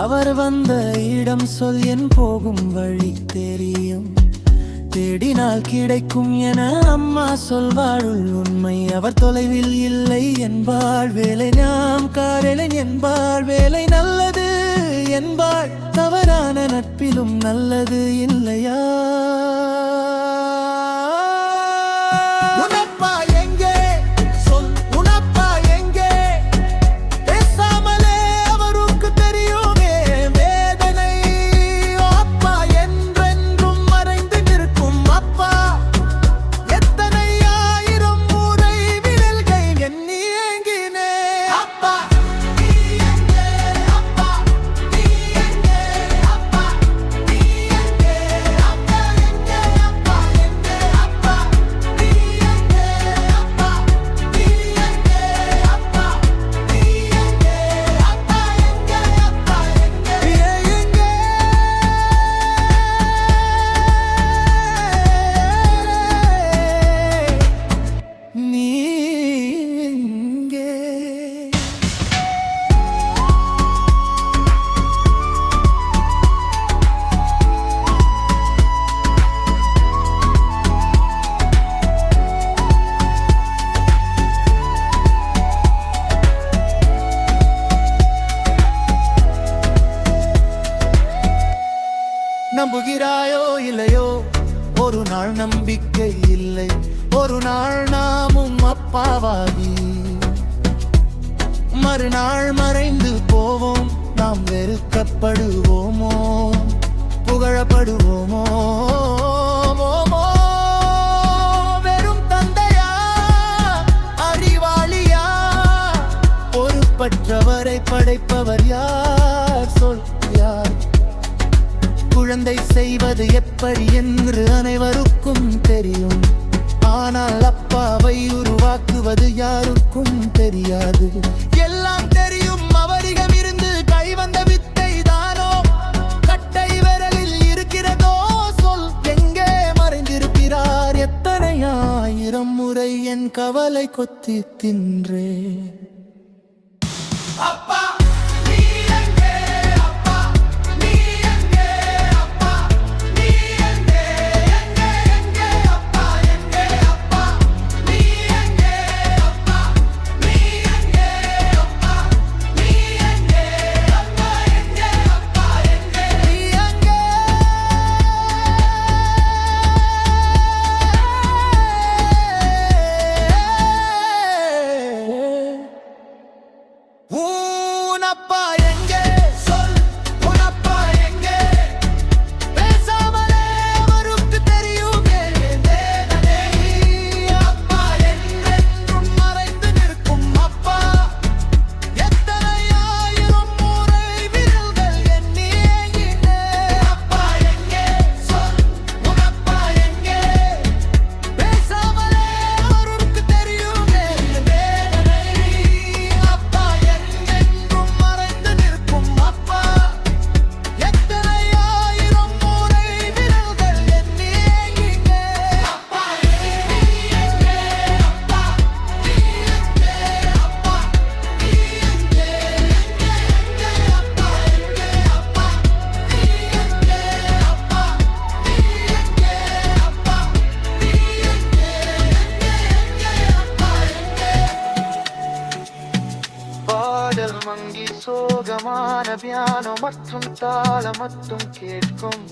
அவர் வந்த இடம் சொல், என் போகும் வழி தெரியும், தேடினால் கிடைக்கும் என அம்மா சொல்வாள் உண்மை. அவர் தொலைவில் இல்லை என்பாள், வேலை நாம் காரலன் என்பாள், வேலை நல்லது என்பாள், தவறான நட்பிலும் நல்லது இல்லையா? நம்புகிறாயோ இல்லையோ, ஒரு நாள் நம்பிக்கை இல்லை, ஒரு நாள் நாமும் அப்பாவாகி மறுநாள் மறைந்து போவோம். நாம் வெறுக்கப்படுவோமோ, புகழப்படுவோமோ? வெறும் தந்தையா, அறிவாளியா, பொறுப்பற்றவரை படைப்பவர் யார்? சொல் யார்? குழந்தை செய்வது எப்படி என்று அனைவருக்கும் தெரியும், ஆனால் அப்பாவை உருவாக்குவது யாருக்கும் தெரியாது. எல்லாம் தெரியும் அவரிடம் இருந்து கைவந்த வித்தை தானோ, கட்டை விரலில் இருக்கிறதோ? சொல், எங்கே மறைந்திருக்கிறார்? எத்தனை ஆயிரம் முறை என் கவலை கொத்தி தின்றே. அப்பா மங்கி சோகமான பியானோ மற்றும் தாளம் மட்டும் கேட்கும்.